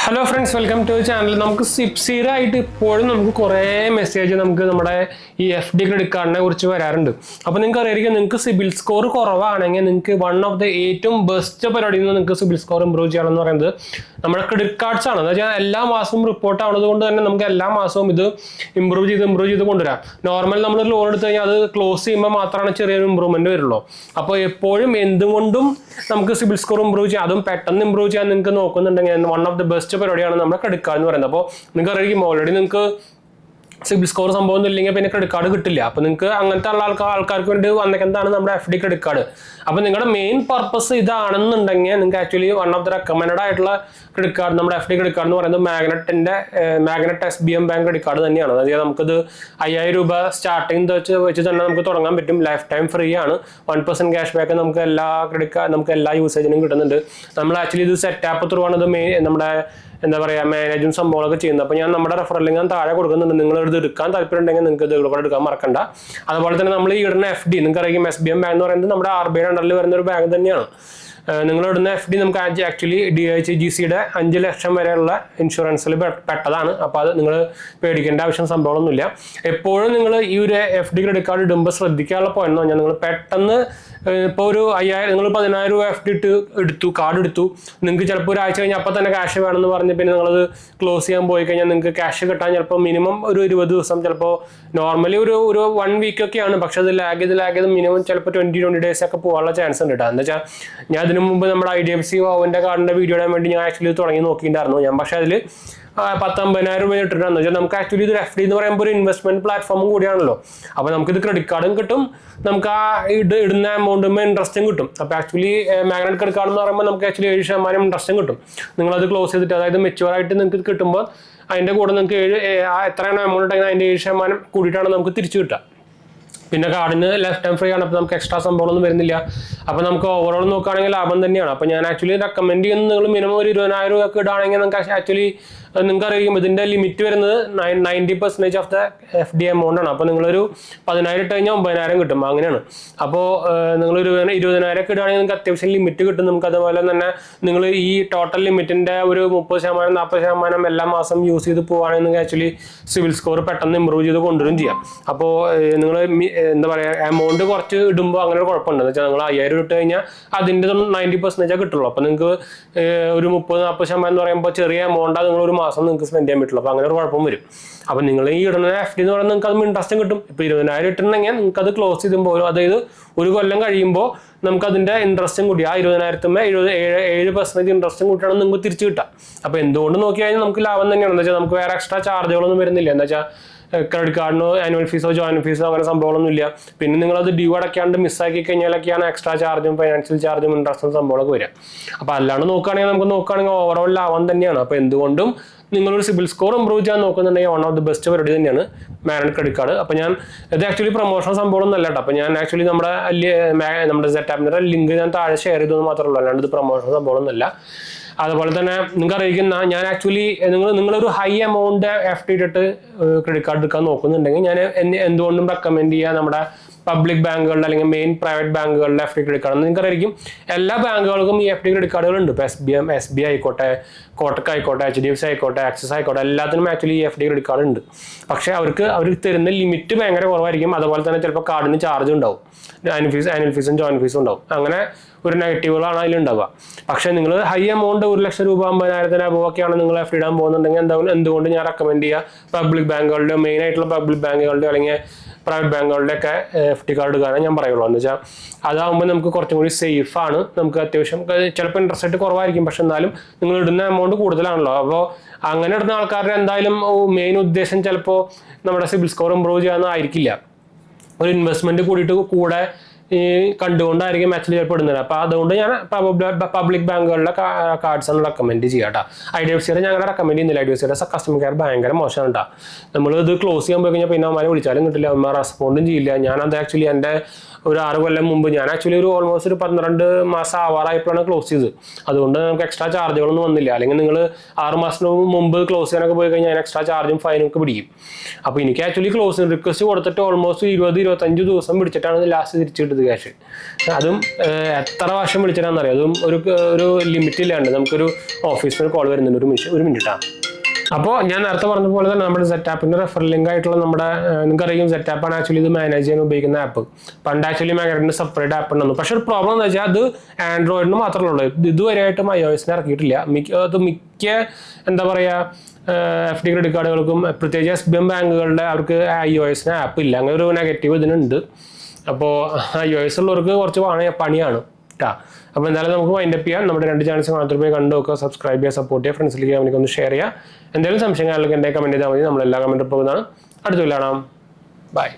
Hello friends, welcome to the channel. നമുക്ക് സിപ്സിയുടെ ആയിട്ട് ഇപ്പോഴും നമുക്ക് കുറേ മെസ്സേജ് നമുക്ക് നമ്മുടെ ഈ FD ക്രെഡിറ്റ് കാർഡിനെ കുറിച്ച് വരാറുണ്ട്. അപ്പോൾ നിങ്ങൾക്ക് അറിയായിരിക്കും നിങ്ങൾക്ക് സിബിൽ സ്കോർ കുറവാണെങ്കിൽ നിങ്ങൾക്ക് വൺ ഓഫ് ദ ഏറ്റവും ബെസ്റ്റ് പരിപാടിയിൽ നിന്ന് നിങ്ങൾക്ക് സിബിൽ സ്കോർ ഇംപ്രൂവ് ചെയ്യണമെന്ന് പറയുന്നത് നമ്മുടെ ക്രെഡിറ്റ് കാർഡ്സ് ആണ്. എന്ന് വെച്ചാൽ എല്ലാ മാസവും റിപ്പോർട്ട് ആവുന്നത് കൊണ്ട് തന്നെ നമുക്ക് എല്ലാ മാസവും ഇത് ഇംപ്രൂവ് ചെയ്ത് കൊണ്ടുവരാം. നോർമൽ നമ്മൾ ലോൺ എടുത്തു കഴിഞ്ഞാൽ അത് ക്ലോസ് ചെയ്യുമ്പോൾ മാത്രമാണ് ചെറിയൊരു ഇമ്പ്രൂവ്മെന്റ് വരുള്ളൂ. അപ്പോൾ എപ്പോഴും എന്തുകൊണ്ടും നമുക്ക് സിബിൽ സ്കോർ ഇംപ്രൂവ് ചെയ്യാം, അതും പെട്ടെന്ന് ഇംപ്രൂവ് ചെയ്യാൻ നിങ്ങൾക്ക് നോക്കുന്നുണ്ടെങ്കിൽ വൺ ഓഫ് ദ ബെസ്റ്റ് പരിപാടിയാണ് നമ്മുടെ ക്രെഡിറ്റ് കാർഡ് എന്ന് പറയുന്നത്. അപ്പോൾ നിങ്ങൾക്ക് അറിയാം ഓൾറെഡി നിങ്ങൾക്ക് സിബിൽ സ്കോർ സംഭവം ഒന്നും ഇല്ലെങ്കിൽ പിന്നെ ക്രെഡിറ്റ് കാർഡ് കിട്ടില്ല. അപ്പോൾ നിങ്ങൾക്ക് അങ്ങനത്തെ ഉള്ള ആൾക്കാർക്ക് വേണ്ടി വന്നേക്കുന്നതാണ് നമ്മുടെ FD ക്രെഡിറ്റ് കാർഡ്. അപ്പോൾ നിങ്ങളുടെ മെയിൻ പർപ്പസ് ഇതാണെന്നുണ്ടെങ്കിൽ നിങ്ങൾക്ക് actually one of the recommend ആയിട്ടുള്ള ക്രെഡിറ്റ് കാർഡ് നമ്മുടെ FD ക്രെഡിറ്റ് കാർഡ് എന്ന് പറയുന്നത് magnet SBM bank credit card തന്നെയാണ്. അതായത് നമുക്കിത് 5000 രൂപ സ്റ്റാർട്ടിങ് വെച്ച് തന്നെ നമുക്ക് തുടങ്ങാൻ പറ്റും. ലൈഫ് ടൈം ഫ്രീ ആണ്. 1% ക്യാഷ് ബാക്ക് നമുക്ക് എല്ലാ യൂസേജിനും കിട്ടുന്നുണ്ട്. നമ്മൾ ആക്ച്വലി ഇത് സെറ്റാപ്പ് ത്രൂ ആണ് ഇത് നമ്മുടെ എന്താ പറയുക മാനേജും സംഭവങ്ങളൊക്കെ ചെയ്യുന്നത്. അപ്പോൾ ഞാൻ നമ്മുടെ റെഫറൽ ലിങ്ക് ഞാൻ താഴെ കൊടുക്കുന്നുണ്ട്. നിങ്ങൾ ഇത് എടുക്കാൻ താല്പര്യം ഉണ്ടെങ്കിൽ നിങ്ങൾക്ക് ഇത് കൂടെ എടുക്കാൻ മറക്കണ്ട. അതുപോലെ തന്നെ നമ്മൾ ഈ ഇടുന്ന FD നിങ്ങൾക്ക് അറിയാം SBM ബാങ്ക് എന്ന് പറയുന്നത് നമ്മുടെ RBI അണ്ടറിൽ വരുന്ന ഒരു ബാങ്ക് തന്നെയാണ്. നിങ്ങൾ ഇടുന്ന FD നമുക്ക് ആക്ച്വലി DHGCയുടെ 5 ലക്ഷം വരെയുള്ള ഇൻഷുറൻസിൽ പെട്ടതാണ്. അപ്പോൾ അത് നിങ്ങൾ പേടിക്കേണ്ട ആവശ്യം സംഭവമൊന്നുമില്ല. എപ്പോഴും നിങ്ങൾ ഈ ഒരു FD ക്രെഡിറ്റ് കാർഡ് ഇടുമ്പോൾ ശ്രദ്ധിക്കാനുള്ള പോയിന്റ് എന്ന് പറഞ്ഞാൽ നിങ്ങൾ പെട്ടെന്ന് ഇപ്പോൾ ഒരു 5000 നിങ്ങൾ 10000 രൂപ FD കാർഡ് എടുത്തു, നിങ്ങൾക്ക് ചിലപ്പോൾ ഒരാഴ്ച കഴിഞ്ഞാൽ അപ്പം തന്നെ ക്യാഷ് വേണമെന്ന് പറഞ്ഞ് പിന്നെ നിങ്ങളത് ക്ലോസ് ചെയ്യാൻ പോയി കഴിഞ്ഞാൽ നിങ്ങൾക്ക് ക്യാഷ് കിട്ടാൻ ചിലപ്പോൾ മിനിമം ഒരു 20 ദിവസം, ചിലപ്പോൾ നോർമലി ഒരു 1 വീക്കൊക്കെയാണ്. പക്ഷെ അത് ലാഗ് ചെയ്ത് മിനിമം ചിലപ്പോൾ 20 days ഒക്കെ പോകാനുള്ള ചാൻസ് ഉണ്ട് കേട്ടോ. എന്താ വെച്ചാൽ ഞാൻ ഇതിനു മുമ്പ് നമ്മുടെ IDFC ഓവൻ്റെ കാർഡിൻ്റെ വീഡിയോ ഇടാൻ വേണ്ടി ഞാൻ ആക്ച്വലി തുടങ്ങി നോക്കിയിട്ടുണ്ടായിരുന്നു. ഞാൻ പക്ഷേ അതിൽ 10,000-50,000 രൂപ ഇട്ടിട്ടാണെന്ന് വെച്ചാൽ നമുക്ക് ആക്ച്വലി ഇത് FD എന്ന് പറയുമ്പോൾ ഒരു ഇൻവെസ്റ്റ്മെന്റ് പ്ലാറ്റ്ഫോമും കൂടിയാണല്ലോ. അപ്പോൾ നമുക്കിത് ക്രെഡിറ്റ് കാർഡും കിട്ടും, നമുക്ക് ആ ഇടുന്ന എമൗണ്ടും ഇൻട്രസ്റ്റും കിട്ടും. അപ്പോൾ ആക്ച്വലി മാഗ്നറ്റ് ക്രെഡിറ്റ് കാർഡ് എന്ന് പറയുമ്പോൾ നമുക്ക് ആക്ച്വലി 7% ഇൻട്രസ്റ്റും കിട്ടും. നിങ്ങളത് ക്ലോസ് ചെയ്തിട്ട് അതായത് മെച്യൂർ ആയിട്ട് നിങ്ങൾക്ക് കിട്ടുമ്പോൾ അതിൻ്റെ കൂടെ നിങ്ങൾക്ക് എത്രയാണ് എമൗണ്ട് ഉണ്ടെങ്കിൽ അതിൻ്റെ 7% കൂടിയിട്ടാണ് നമുക്ക് തിരിച്ചു കിട്ടുക. പിന്നെ കാർഡിന് ലൈഫ് ടൈം ഫ്രീ ആണ്. അപ്പോൾ നമുക്ക് എക്സ്ട്രാ സംഭവമൊന്നും വരുന്നില്ല. അപ്പോൾ നമുക്ക് ഓവറോൾ നോക്കുകയാണെങ്കിൽ ലാഭം തന്നെയാണ്. അപ്പോൾ ഞാൻ ആക്ച്വലി റെക്കമെൻഡ് ചെയ്യുന്നത് നിങ്ങൾ മിനിമം ഒരു 20,000 രൂപ ഇടുകയാണെങ്കിൽ നിങ്ങൾക്ക് ആക്ച്വലി നിങ്ങൾക്ക് അറിയാം ഇതിൻ്റെ ലിമിറ്റ് വരുന്നത് 90% ഓഫ് ദ FD എമൗണ്ട് ആണ്. അപ്പോൾ നിങ്ങളൊരു 10,000 ഇട്ട് കഴിഞ്ഞാൽ 9,000 കിട്ടും, അങ്ങനെയാണ്. അപ്പോൾ നിങ്ങൾ 20,000 ഒക്കെ ഇടുകയാണെങ്കിൽ നിങ്ങൾക്ക് അത്യാവശ്യം ലിമിറ്റ് കിട്ടും. നമുക്ക് അതുപോലെ തന്നെ നിങ്ങൾ ഈ ടോട്ടൽ ലിമിറ്റിൻ്റെ ഒരു 30% 40% എല്ലാ മാസം യൂസ് ചെയ്ത് പോവുകയാണെങ്കിൽ നിങ്ങൾക്ക് ആക്ച്വലി സിവിൽ സ്കോർ പെട്ടെന്ന് ഇമ്പ്രൂവ് ചെയ്ത് കൊണ്ടുവരും ചെയ്യാം. അപ്പോൾ നിങ്ങൾ എന്താ പറയുക എമൗണ്ട് കുറച്ച് ഇടുമ്പോൾ അങ്ങനെ ഒരു കുഴപ്പമുണ്ട്. എന്ന് വെച്ചാൽ നിങ്ങൾ 5000 ഇട്ട് കഴിഞ്ഞാൽ അതിൻ്റെ 90% കിട്ടുള്ളൂ. അപ്പോൾ നിങ്ങൾക്ക് ഒരു 30-40% എന്ന് പറയുമ്പോൾ ചെറിയ എമൗണ്ടാണ് നിങ്ങൾ ഒരു മാസം നിങ്ങൾക്ക് സ്പെൻഡ് ചെയ്യാൻ പറ്റുള്ളൂ. അപ്പോൾ അങ്ങനെ ഒരു കുഴപ്പം വരും. അപ്പോൾ നിങ്ങൾ ഈ ഇടുന്ന FD എന്ന് പറയുന്നത് നിങ്ങൾക്ക് അത് ഇൻട്രസ്റ്റും കിട്ടും. ഇപ്പോൾ 20,000 ഇട്ടിട്ടുണ്ടെങ്കിൽ നിങ്ങൾക്ക് അത് ക്ലോസ് ചെയ്യുമ്പോൾ അതായത് ഒരു കൊല്ലം കഴിയുമ്പോൾ നമുക്ക് അതിൻ്റെ ഇൻട്രസ്റ്റും കൂടി ആ 20,000 ഇൻട്രസ്റ്റും കൂട്ടിയാണ് നിങ്ങൾക്ക് തിരിച്ചു കിട്ടുക. അപ്പോൾ എന്തുകൊണ്ട് നോക്കി കഴിഞ്ഞാൽ നമുക്ക് ലാഭം തന്നെയാണ്. എന്താ വെച്ചാൽ നമുക്ക് വേറെ എക്സ്ട്രാ ചാർജുകളൊന്നും വരുന്നില്ല. എന്താ വെച്ചാൽ ക്രെഡിറ്റ് കാർഡിനോ ആനുവൽ ഫീസോ ജോയിന്റ് ഫീസോ അങ്ങനെ സംഭവങ്ങളൊന്നും ഇല്ല. പിന്നെ നിങ്ങളത് ഡ്യൂ അടയ്ക്കാണ്ട് മിസ്സാക്കി കഴിഞ്ഞാലൊക്കെയാണ് എക്സ്ട്രാ ചാർജും ഫൈനാൻഷ്യൽ ചാർജും ഇൻട്രസ്റ്റും സംഭവങ്ങളൊക്കെ വരിക. അപ്പോൾ അല്ലാണ്ട് നോക്കുകയാണെങ്കിൽ ഓവറോൾ ലാഭം തന്നെയാണ്. അപ്പോൾ എന്തുകൊണ്ടും നിങ്ങളൊരു സിബിൽ സ്കോർ ഇംപ്രൂവ് ചെയ്യാൻ നോക്കുന്നുണ്ടെങ്കിൽ വൺ ഓഫ് ദി ബെസ്റ്റ് പരിപാടി തന്നെയാണ് മാഗ്നറ്റ് ക്രെഡിറ്റ് കാർഡ്. അപ്പോൾ ഞാൻ ഇത് ആക്ച്വലി പ്രൊമോഷൻ സംഭവമൊന്നും അല്ല കേട്ടോ. അപ്പോൾ ഞാൻ ആക്ച്വലി നമ്മുടെ സെറ്റാപ്പിൻ്റെ ലിങ്ക് ഞാൻ താഴെ ഷെയർ ചെയ്തതെന്ന് മാത്രമേ ഉള്ളൂ, അല്ലാണ്ട് ഇത് പ്രൊമോഷൻ സംഭവമൊന്നുമല്ല. അതുപോലെ തന്നെ നിങ്ങൾക്ക് അറിയിക്കുന്ന ഞാൻ ആക്ച്വലി നിങ്ങളൊരു ഹൈ എമൗണ്ട് FD ഇട്ടിട്ട് ക്രെഡിറ്റ് കാർഡ് എടുക്കാൻ നോക്കുന്നുണ്ടെങ്കിൽ ഞാൻ എന്തുകൊണ്ടും റെക്കമെൻഡ് ചെയ്യുക നമ്മുടെ പബ്ലിക് ബാങ്കുകളുടെ അല്ലെങ്കിൽ മെയിൻ പ്രൈവറ്റ് ബാങ്കുകളുടെ FD ക്രെഡിറ്റ് കാർഡ്. നിങ്ങൾക്കറിയാം എല്ലാ ബാങ്കുകൾക്കും ഈ FD ക്രെഡിറ്റ് കാർഡുകളുണ്ട്. ഇപ്പോൾ SBI ആയിക്കോട്ടെ, കോട്ടക് ആയിക്കോട്ടെ, HDFC ആയിക്കോട്ടെ, ആക്സിസ് ആയിക്കോട്ടെ, എല്ലാത്തിനും ആക്ച്വലി ഈ FD ക്രെഡിറ്റ് കാർഡ് ഉണ്ട്. പക്ഷേ അവർ തരുന്ന ലിമിറ്റ് ഭയങ്കര കുറവായിരിക്കും. അതുപോലെ തന്നെ ചിലപ്പോൾ കാർഡിന് ചാർജ് ഉണ്ടാവും, ആനുവൽ ഫീസും ജോയിന്റ് ഫീസും ഉണ്ടാവും. അങ്ങനെ ഒരു നെഗറ്റീവുകളാണ് അതിലുണ്ടാവുക. പക്ഷേ നിങ്ങൾ ഹൈ എമൗണ്ട് 1 ലക്ഷം രൂപ 50,000 അബോവൊക്കെയാണ് നിങ്ങൾ FD ഇടാൻ പോകുന്നുണ്ടെങ്കിൽ എന്തുകൊണ്ട് ഞാൻ റെക്കമെൻഡ് ചെയ്യുക പബ്ലിക് ബാങ്കുകളുടെ മെയിൻ ആയിട്ടുള്ള പബ്ലിക് ബാങ്കുകളുടെ അല്ലെങ്കിൽ പ്രൈവറ്റ് ബാങ്കുകളുടെ ഒക്കെ FD കാർഡ് എടുക്കാനേ ഞാൻ പറയുള്ളൂ. എന്ന് വെച്ചാൽ അതാകുമ്പോൾ നമുക്ക് കുറച്ചും കൂടി സേഫ് ആണ്. നമുക്ക് അത്യാവശ്യം ചിലപ്പോൾ ഇൻട്രസ്റ്റ് റേറ്റ് കുറവായിരിക്കും, പക്ഷെ എന്നാലും നിങ്ങൾ ഇടുന്ന എമൗണ്ട് കൂടുതലാണല്ലോ. അപ്പോൾ അങ്ങനെ ഇടുന്ന ആൾക്കാരുടെ എന്തായാലും മെയിൻ ഉദ്ദേശം ചിലപ്പോൾ നമ്മുടെ സിബിൽ സ്കോർ ഇംപ്രൂവ് ചെയ്യാമെന്നായിരിക്കില്ല, ഒരു ഇൻവെസ്റ്റ്മെന്റ് കൂടെ ഈ കണ്ടുകൊണ്ടായിരിക്കും ആക്ച്വലി ചിലപ്പോൾ ഇടുന്നത്. അപ്പോൾ അതുകൊണ്ട് ഞാൻ പബ്ലിക് ബാങ്കുകളുടെ കാർഡ്സ് ആണ് റെക്കമെൻഡ് ചെയ്യാം കേട്ടോ. IDFCയുടെ ഞങ്ങൾ റെക്കമെൻഡ് ചെയ്യുന്നില്ല. IDFCയുടെ കസ്റ്റമർ കെയർ ഭയങ്കര മോശമാണ് കേട്ടോ. നമ്മൾ ഇത് ക്ലോസ് ചെയ്യാൻ പോയി കഴിഞ്ഞാൽ പിന്നെ അവന്മാരെ വിളിച്ചാലും കിട്ടില്ല, അവന്മാർ റെസ്പോണ്ടും ചെയ്യില്ല. ഞാനത് ആക്ച്വലി എൻ്റെ ഒരു 6 കൊല്ലം മുമ്പ് ഞാൻ ആക്ച്വലി ഒരു ഓൾമോസ്റ്റ് ഒരു 12 മാസം ആവാറായപ്പോഴാണ് ക്ലോസ് ചെയ്തത്. അതുകൊണ്ട് നമുക്ക് എക്സ്ട്രാ ചാർജുകളൊന്നും വന്നില്ല. അല്ലെങ്കിൽ നിങ്ങൾ 6 മാസത്തിന് മുമ്പ് ക്ലോസ് ചെയ്യാനൊക്കെ പോയി കഴിഞ്ഞാൽ എക്സ്ട്രാ ചാർജും ഫൈനും ഒക്കെ പിടിക്കും. അപ്പോൾ എനിക്ക് ആക്ച്വലി ക്ലോസിംഗ് റിക്വസ്റ്റ് കൊടുത്തിട്ട് ഓൾമോസ്റ്റ് 20-25 ദിവസം പിടിച്ചിട്ടാണ് ലാസ്റ്റ് തിരിച്ചിടുന്നത്. 𝐷𝐄𝐏𝐿 അതും എത്ര വർഷം വിളിച്ചിട്ടാണെന്നറിയാം അതും ഒരു ലിമിറ്റ് ഇല്ലാണ്ട് നമുക്കൊരു ഓഫീസിൽ നിന്ന് കോൾ വരുന്നുണ്ട് ഒരു മിനിറ്റാണ് അപ്പോൾ ഞാൻ നേരത്തെ പറഞ്ഞ പോലെ തന്നെ നമ്മുടെ സെറ്റാപ്പിന്റെ റെഫർ ലിങ്ക് ആയിട്ടുള്ള നമ്മുടെ നിങ്ങൾക്കറിയാം സെറ്റാപ്പാണ് ആക്ച്വലി ഇത് മാനേജ് ചെയ്യാൻ ഉപയോഗിക്കുന്ന ആപ്പ് പണ്ട് ആക്ച്വലി മാഗ്നറ്റിന് സെപ്പറേറ്റ് ആപ്പ് ഉണ്ടെന്നു പക്ഷെ ഒരു പ്രോബ്ലം എന്ന് വെച്ചാൽ അത് ആൻഡ്രോയിഡിന് മാത്രമേ ഉള്ളൂ ഇതുവരെയായിട്ടും iOS ഇറക്കിയിട്ടില്ല മിക്ക എന്താ പറയുക FD ക്രെഡിറ്റ് കാർഡുകൾക്കും പ്രത്യേകിച്ച് SBM ബാങ്കുകളുടെ അവർക്ക് iOS ആപ്പ് ഇല്ല അങ്ങനെ ഒരു നെഗറ്റീവ് ഇതിനുണ്ട് അപ്പോൾ iOS ഉള്ളവർക്ക് കുറച്ച് പണിയാണ് കേട്ടോ അപ്പോൾ എന്തായാലും നമുക്ക് വൈൻഡപ്പ് ചെയ്യാം നമ്മുടെ 2 ചാനൽസ് മാത്രമേ പോയി കണ്ടു നോക്കുക സബ്സ്ക്രൈബ് ചെയ്യുക സപ്പോർട്ട് ചെയ്യുക ഫ്രണ്ട്സിലേക്ക് അവർക്ക് ഒന്ന് ഷെയർ ചെയ്യുക എന്തെങ്കിലും സംശയങ്ങൾക്ക് എൻ്റെ കമൻറ്റ് ചെയ്താൽ മതി നമ്മളെല്ലാ കമൻറ്റ് പോകുന്നതാണ് അടുത്ത കാണാം ബൈ